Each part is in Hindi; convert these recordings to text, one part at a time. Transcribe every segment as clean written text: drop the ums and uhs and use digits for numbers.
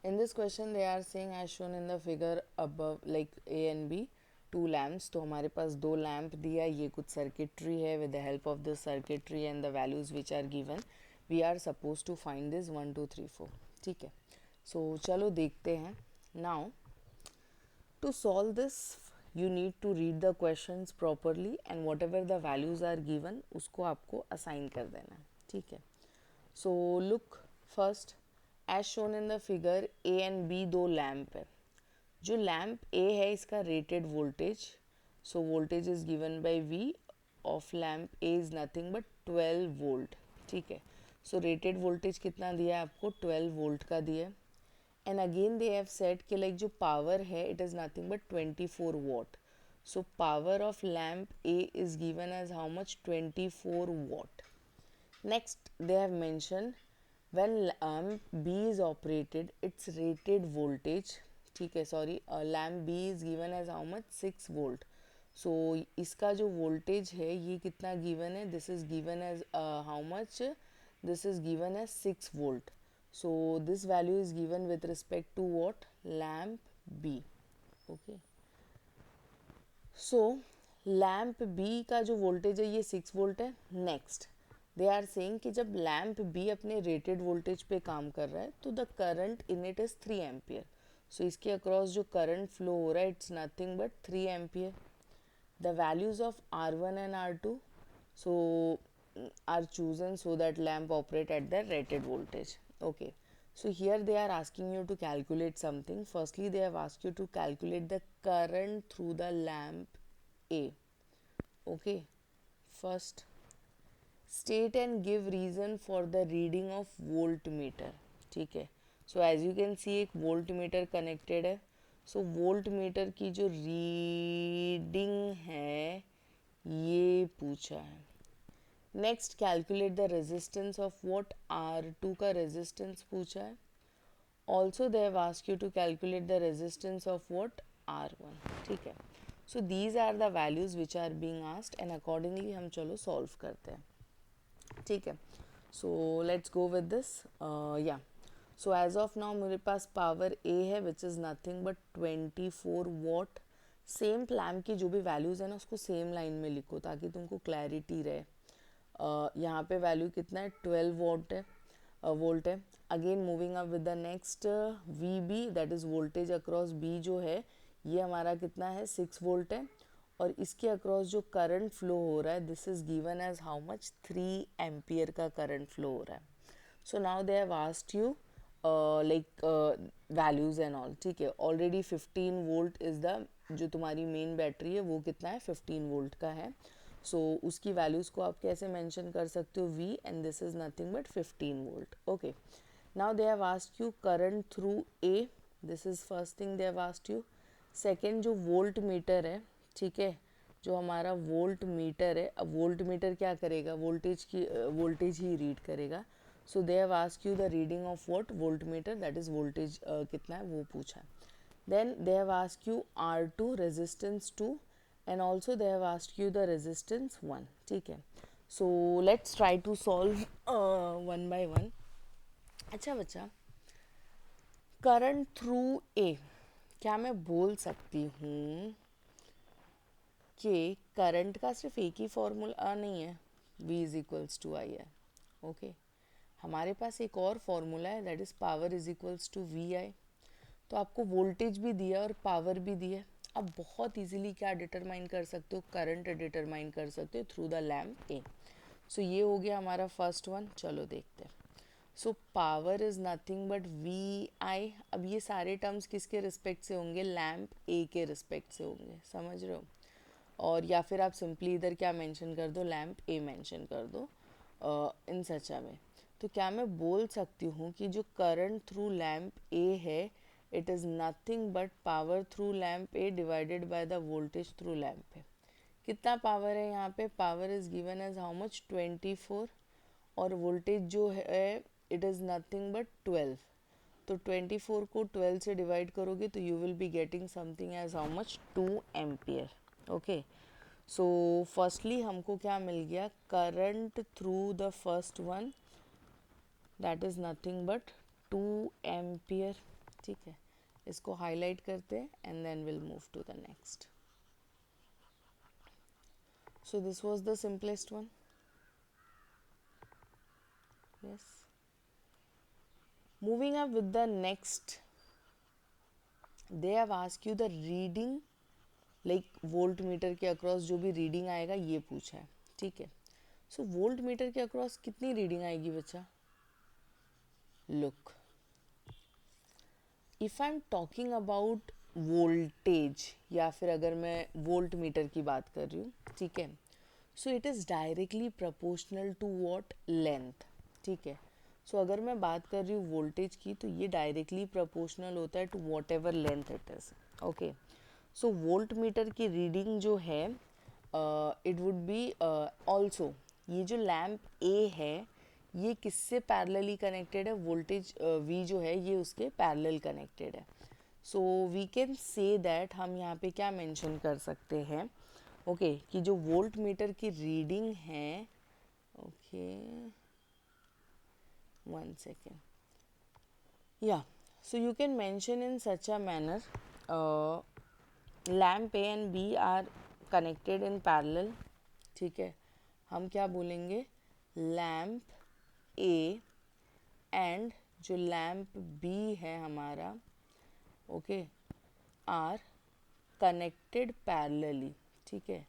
In this question they are saying as shown in the figure above like A and B two lamps. तो हमारे पास दो लैम्प दिया, ये कुछ सर्किटरी है. with the help of this circuitry and the values which are given we are supposed to find this 1 2 3 4. ठीक है, so चलो देखते हैं. Now to solve this you need to read the questions properly and whatever the values are given उसको आपको assign कर देना है. ठीक है, so look first as shown in the figure A and B दो लैम्प है. जो लैम्प ए है इसका rated voltage, so voltage is given by V of lamp A is nothing but 12 volt. ठीक है, सो रेटेड वोल्टेज कितना दिया है आपको, 12 वोल्ट का दिया है. And again they have set कि लाइक जो पावर है it is nothing but 24 watt. So power of lamp A is given as how much, 24 watt. Next, they have mentioned when lamp B is operated, its rated voltage, ठीक है, sorry, lamp B is given as how much, 6 volt. So इसका जो voltage है ये कितना given है, this is given as how much, this is given as 6 volt. So this value is given with respect to what, lamp B. Okay. So lamp B का जो वोल्टेज है ये 6 वोल्ट है. नेक्स्ट दे आर सेइंग कि जब लैम्प बी अपने रेटेड वोल्टेज पे काम कर रहा है तो the current in it is 3 ampere. So इसके अक्रॉस जो करंट फ्लो हो रहा है it's nothing but 3 ampere. The values of R1 and R2 so are chosen so that lamp operate at the rated voltage. Okay, so here they are asking you to calculate something. Firstly they have asked you to calculate the current through the lamp A. Okay, first state and give reason for the reading of voltmeter. ठीक है, so as you can see एक voltmeter connected है. so voltmeter की जो reading है ये पूछा है. Next calculate the resistance of what, R2 का रेजिस्टेंस पूछा है. Also they have asked you to calculate the resistance of what, R1. ठीक है, so these are the values which are being asked and accordingly हम चलो सॉल्व करते हैं. ठीक है, so let's go with this. Yeah so as of now मेरे पास पावर ए है which is nothing but 24 what. Same lamp की जो भी वैल्यूज़ है ना उसको सेम लाइन में लिखो ताकि तुमको क्लैरिटी रहे. यहाँ पे वैल्यू कितना है, 12 वोल्ट है, वोल्ट है. Again moving up with the next V B that is voltage across B जो है ये हमारा कितना है, 6 वोल्ट है. और इसके अक्रॉस जो करंट फ्लो हो रहा है this is given as how much, 3 ampere का करंट फ्लो हो रहा है. So now they have asked you like values and all. ठीक है, ऑलरेडी 15 वोल्ट इज़ द जो तुम्हारी मेन बैटरी है वो कितना है, 15 वोल्ट का है. सो उसकी वैल्यूज़ को आप कैसे मेंशन कर सकते हो, V and this is nothing but 15 volt. Okay, now they have asked you current through A. This is first thing they have asked you. Second जो वोल्ट मीटर है, ठीक है, जो हमारा वोल्ट मीटर है, अब वोल्ट मीटर क्या करेगा, वोल्टेज की वोल्टेज ही रीड करेगा. So they have asked you the reading of watt, volt meter, that is voltage कितना है वो पूछा. Then they have asked you R2 resistance 2 and also they have asked you the resistance 1. ठीक है, so let's try to solve one by one. अच्छा बच्चा, करंट थ्रू ए, क्या मैं बोल सकती हूँ कि करंट का सिर्फ एक ही फॉर्मूला नहीं है, V is equals to I है. ओके, हमारे पास एक और फॉर्मूला है that is power is equals to V I. तो आपको वोल्टेज भी दिया और पावर भी दिया. आप बहुत इजीली क्या डिटरमाइन कर सकते हो, करंट डिटरमाइन कर सकते हो through the lamp A. So ये हो गया हमारा फर्स्ट वन. चलो देखते हैं. So power is nothing but V I. अब ये सारे टर्म्स किसके रिस्पेक्ट से होंगे, लैम्प ए के रिस्पेक्ट से होंगे, समझ रहे हो. और या फिर आप सिंपली इधर क्या मेंशन कर दो, लैम्प ए मेंशन कर दो इन सच वे. तो क्या मैं बोल सकती हूँ कि जो करंट थ्रू लैम्प ए है it is nothing but power through lamp A divided by the voltage through lamp A. कितना पावर है यहाँ पे, power is given as how much, 24. और वोल्टेज जो है इट इज़ नथिंग बट 12. तो 24 को 12 से डिवाइड करोगे तो you will be getting something as how much, 2 ampere. Okay, so firstly हमको क्या मिल गया, current through the first one that is nothing but 2 ampere. ठीक है, इसको हाईलाइट करते हैं and then will move to the next. So this was the simplest one. Yes. Moving up with the next, they have asked you the reading, like volt meter के अक्रॉस जो भी रीडिंग आएगा ये पूछा है. ठीक है, सो वोल्ट मीटर के अक्रॉस कितनी रीडिंग आएगी बच्चा? Look, if I am talking about voltage, या फिर अगर मैं वोल्ट मीटर की बात कर रही हूँ, ठीक है, so it is directly proportional to what? Length. ठीक है, सो अगर मैं बात कर रही हूँ वोल्टेज की तो ये डायरेक्टली प्रोपोर्शनल होता है to whatever length it is. Okay, so voltmeter की रीडिंग जो है इट वुड बी ऑल्सो, ये जो लैम्प ए है ये किससे पैरेलली कनेक्टेड है? वोल्टेज वी जो है ये उसके पैरेलल कनेक्टेड है. So we can say that, हम यहाँ पे क्या मेंशन कर सकते हैं, ओके, कि जो वोल्ट मीटर की रीडिंग है, okay, 1 second, yeah, so you can mention in such a manner, lamp A and B are connected in parallel. ठीक है, हम क्या बोलेंगे? लैम्प ए एंड जो लैम्प बी है हमारा, ओके, आर कनेक्टेड पैरेलली. ठीक है,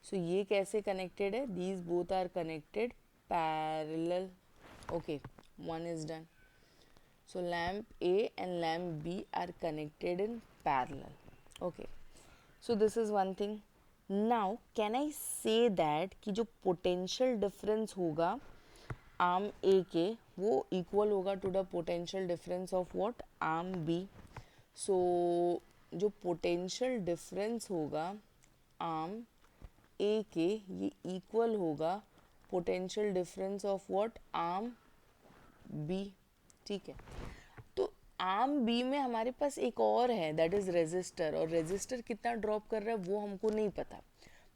सो ये कैसे कनेक्टेड है? These both are connected parallel. Okay, one is done. So lamp A and lamp B are connected in parallel. Okay, so this is one thing. Now can I say that कि जो potential difference होगा आर्म A के वो equal होगा to the potential difference of what? Arm B. So जो potential difference होगा आर्म A के ये equal होगा potential difference of what? Arm B. ठीक है, तो आर्म बी में हमारे पास एक और है दैट इज रेजिस्टर, और रेजिस्टर कितना ड्रॉप कर रहा है वो हमको नहीं पता,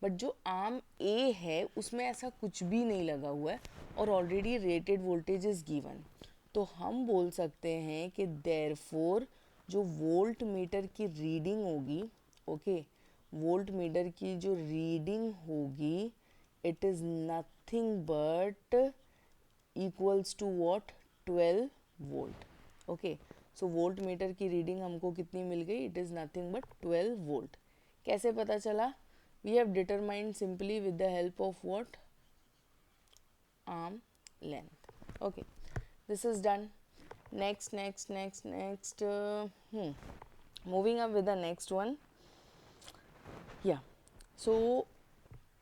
बट जो आर्म ए है उसमें ऐसा कुछ भी नहीं लगा हुआ है और already rated voltage is given. तो हम बोल सकते हैं कि देयरफॉर जो वोल्ट मीटर की रीडिंग होगी, ओके, वोल्ट मीटर की जो रीडिंग होगी it is nothing but equals to what? 12 volt. Okay, so voltmeter की रीडिंग हमको कितनी मिल गई? It is nothing but 12 volt. कैसे पता चला? We have determined simply with the help of what? Arm length. Okay, this is done. Next next next next, moving up with the next one. Yeah, so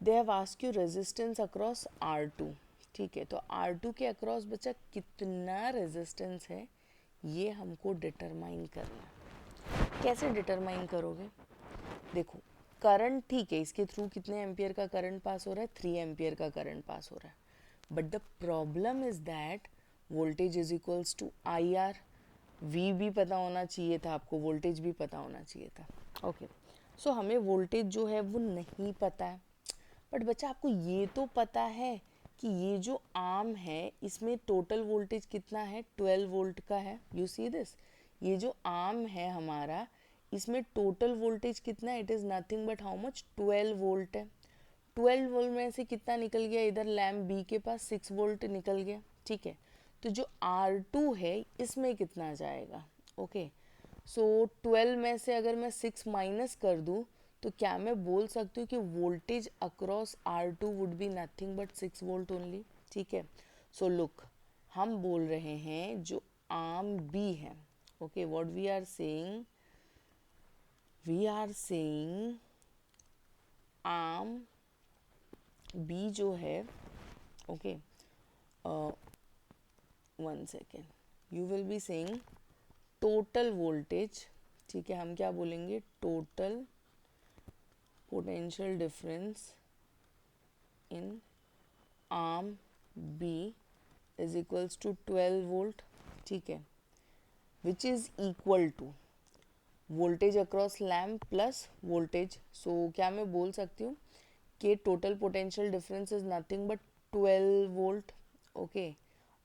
they have asked you resistance across R2. ठीक है, तो R2 के अक्रॉस बच्चा कितना रेजिस्टेंस है ये हमको डिटरमाइन करना है. कैसे डिटरमाइन करोगे? देखो, करंट ठीक है, इसके थ्रू कितने एम्पियर का करंट पास हो रहा है? 3 एम्पियर का करंट पास हो रहा है. But the problem is that voltage is equals to I R. V भी पता होना चाहिए था आपको, वोल्टेज भी पता होना चाहिए था. ओके, सो हमें वोल्टेज जो है वो नहीं पता है, बट बच्चा आपको ये तो पता है कि ये जो आर्म है इसमें टोटल वोल्टेज कितना है? 12 वोल्ट का है. यू सी दिस, ये जो आर्म है हमारा इसमें टोटल वोल्टेज कितना है? It is nothing but how much? 12 volt है. 12 वोल्ट में से कितना निकल गया? इधर लैम्प बी के पास 6 वोल्ट निकल गया. ठीक है, तो जो R2 है इसमें कितना जाएगा? ओके, सो 12 में से अगर मैं 6 माइनस कर दूँ तो क्या मैं बोल सकती हूँ कि voltage across R2 would be nothing but 6 volt only. ठीक है, सो लुक, हम बोल रहे हैं जो आर्म बी है, okay, what we are saying, we are saying arm B जो है, okay, 1 second, you will be saying total voltage. ठीक है, हम क्या बोलेंगे? Total potential difference in arm B is equals to 12 volt. ठीक है, which is equal to voltage across lamp plus voltage. So क्या मैं बोल सकती हूँ कि total potential difference is nothing but 12 volt. Okay,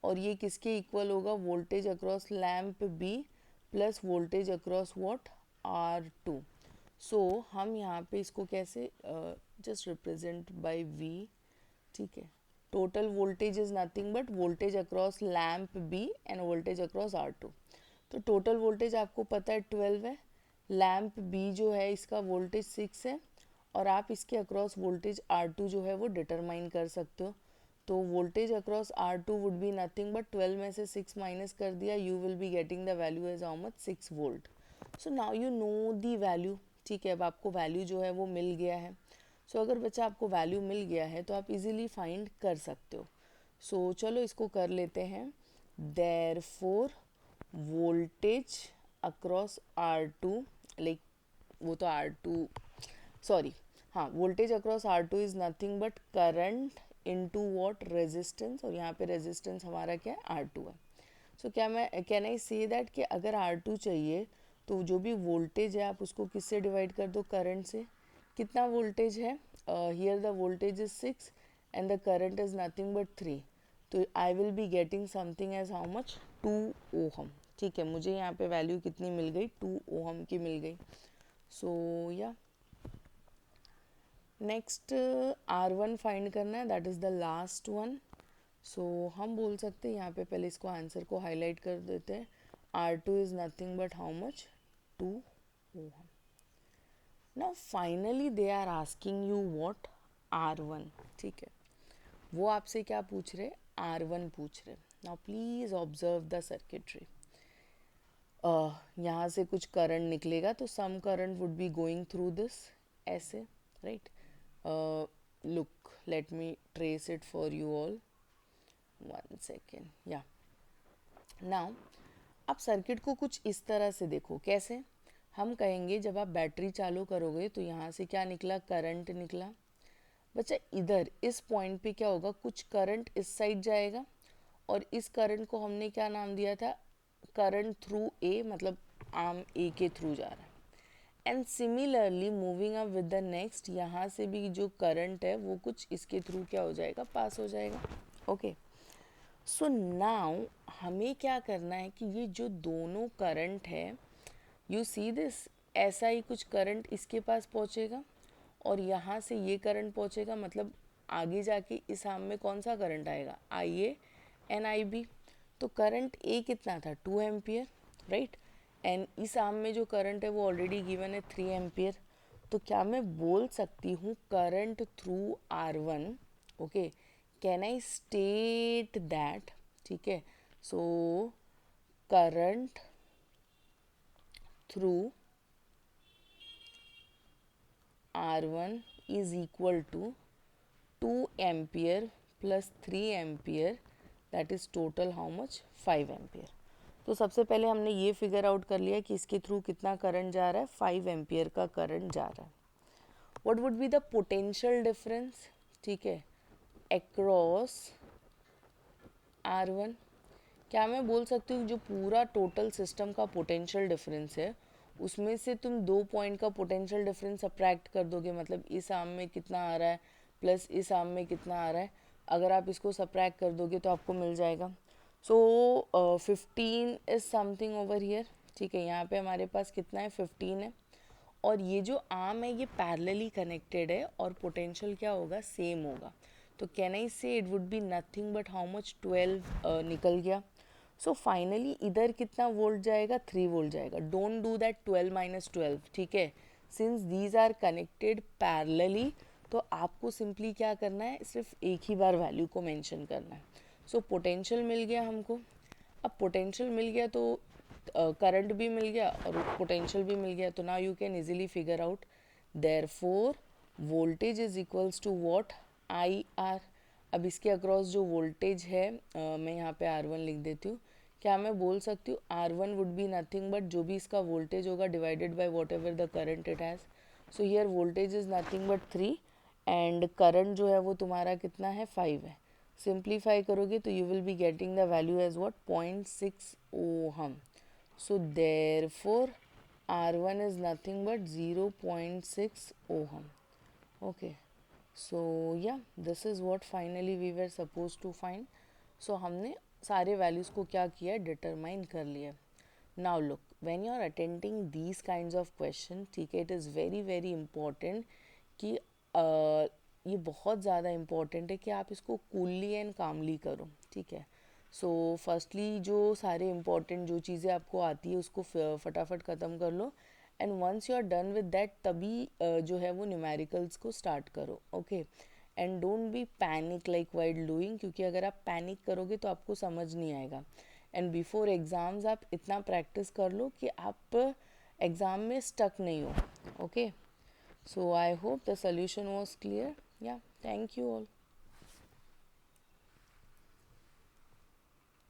और ये किसके इक्वल होगा? voltage across lamp B plus voltage across what R2. सो हम यहाँ पे इसको कैसे जस्ट रिप्रेजेंट बाय V, ठीक है. Total voltage is nothing but voltage across lamp B end voltage across R2. तो टोटल वोल्टेज आपको पता है 12 है, लैम्प B जो है इसका वोल्टेज 6 है, और आप इसके अक्रॉस वोल्टेज R2 जो है वो डिटरमाइन कर सकते हो. तो voltage across R2 would be nothing but 12 में से 6 माइनस कर दिया, you will be getting the value as how much 6 volt. So now you know the value, ठीक है. अब आपको वैल्यू जो है वो मिल गया है. सो अगर बच्चा आपको वैल्यू मिल गया है तो आप इजीली फाइंड कर सकते हो. सो चलो इसको कर लेते हैं. Therefore voltage across R2, like वो तो R2 सॉरी, हाँ, voltage across R2 is nothing but current into what resistance, और यहाँ पे रेजिस्टेंस हमारा क्या है R2 है. सो क्या मैं कैन आई से दैट कि अगर R2 चाहिए तो जो भी वोल्टेज है आप उसको किससे डिवाइड कर दो, करंट से. कितना वोल्टेज है, here the voltage is 6 and the current is nothing but 3. तो I will be getting something as how much 2 ohm, ठीक है. मुझे यहाँ पे वैल्यू कितनी मिल गई, 2 ओहम की मिल गई. सो या नेक्स्ट R1 फाइंड करना है, that is the last one. So हम बोल सकते हैं यहाँ पे, पहले इसको आंसर को हाईलाइट कर देते हैं. R2 is nothing but how much 2 ohm. Now finally they are asking you what R1, ठीक है. वो आपसे क्या पूछ रहे, R1 पूछ रहे. Now please observe the circuitry. यहाँ से कुछ करंट निकलेगा तो some current would be going through this, ऐसे, right. Look, let me trace it for you all. 1 second. Yeah. Now, आप सर्किट को कुछ इस तरह से देखो. कैसे हम कहेंगे, जब आप बैटरी चालू करोगे तो यहाँ से क्या निकला, करंट निकला. बच्चा इधर इस पॉइंट पे क्या होगा, कुछ करंट इस साइड जाएगा, और इस करंट को हमने क्या नाम दिया था, करंट थ्रू ए, मतलब आर्म ए के थ्रू जा रहा है. And similarly moving up with the next, यहाँ से भी जो करंट है वो कुछ इसके थ्रू क्या हो जाएगा, पास हो जाएगा. ओके. सो नाउ हमें क्या करना है कि ये जो दोनों करंट है, यू सी दिस, ऐसा ही कुछ करंट इसके पास पहुँचेगा और यहाँ से ये करंट पहुँचेगा. मतलब आगे जाके इस आर्म में कौन सा करंट आएगा, आई ए एंड आई बी. तो करंट ए कितना था, 2 एम्पियर, राइट. एंड इस आर्म में जो करंट है वो ऑलरेडी गिवन है 3 एम्पियर. तो क्या मैं बोल सकती हूँ current through R1, okay, can I state that, ठीक है. So current through R1 is equal to 2 ampere plus 3 ampere, that is total how much, 5 ampere. तो सबसे पहले हमने ये फिगर आउट कर लिया कि इसके थ्रू कितना करंट जा रहा है, 5 एम्पियर का करंट जा रहा है. What would be the potential difference, ठीक है, अक्रॉस R1. क्या मैं बोल सकती हूँ जो पूरा टोटल सिस्टम का पोटेंशियल डिफरेंस है उसमें से तुम 2 पॉइंट का पोटेंशियल डिफरेंस सब्ट्रैक्ट कर दोगे, मतलब इस आर्म में कितना आ रहा है प्लस इस आर्म में कितना आ रहा है, अगर आप इसको सब्ट्रैक्ट कर दोगे तो आपको मिल जाएगा. सो 15 इज समथिंग ओवर हियर, ठीक है. यहाँ पे हमारे पास कितना है, 15 है. और ये जो आर्म है ये पैरेलली कनेक्टेड है और पोटेंशियल क्या होगा, सेम होगा. तो कैन आई से it would be nothing but how much, 12 निकल गया. सो फाइनली इधर कितना वोल्ट जाएगा, 3 वोल्ट जाएगा. डोंट डू दैट 12 माइनस 12, ठीक है. Since these are connected parallelly तो आपको सिंपली क्या करना है, सिर्फ एक ही बार वैल्यू को मेंशन करना है. सो पोटेंशियल मिल गया हमको. अब पोटेंशियल मिल गया तो करंट भी मिल गया और पोटेंशियल भी मिल गया. तो now you can easily figure out. Therefore voltage is equals to what, I R. अब इसके अक्रॉस जो वोल्टेज है मैं यहाँ पे R1 लिख देती हूँ. क्या मैं बोल सकती हूँ R1 would be nothing but जो भी इसका वोल्टेज होगा divided by what ever the current it has. So here voltage is nothing but 3 and current जो है वो तुम्हारा कितना है, 5 है. सिंप्लीफाई करोगे तो you will be getting the value as what, 0.6 ohm. So therefore R1 is nothing but 0.6 ohm. Okay. So yeah, this is what finally we were supposed to find. So हमने सारे वैल्यूज़ को क्या किया, डिटरमाइन कर लिया. Now look, when you are attending these kinds of question, ठीक है, it is very very important कि ये बहुत ज़्यादा इम्पॉर्टेंट है कि आप इसको कूलली एंड कामली करो, ठीक है। सो फर्स्टली जो सारे इम्पॉर्टेंट जो चीज़ें आपको आती है उसको फटाफट ख़त्म कर लो, and once you are done with that तभी जो है वो न्यूमेरिकल्स को स्टार्ट करो, okay. And don't be panic like while doing, क्योंकि अगर आप पैनिक करोगे तो आपको समझ नहीं आएगा। एंड बिफोर एग्ज़ाम्स आप इतना प्रैक्टिस कर लो कि आप एग्ज़ाम में स्टक नहीं हो, okay. So I hope the solution was clear. Yeah, thank you all.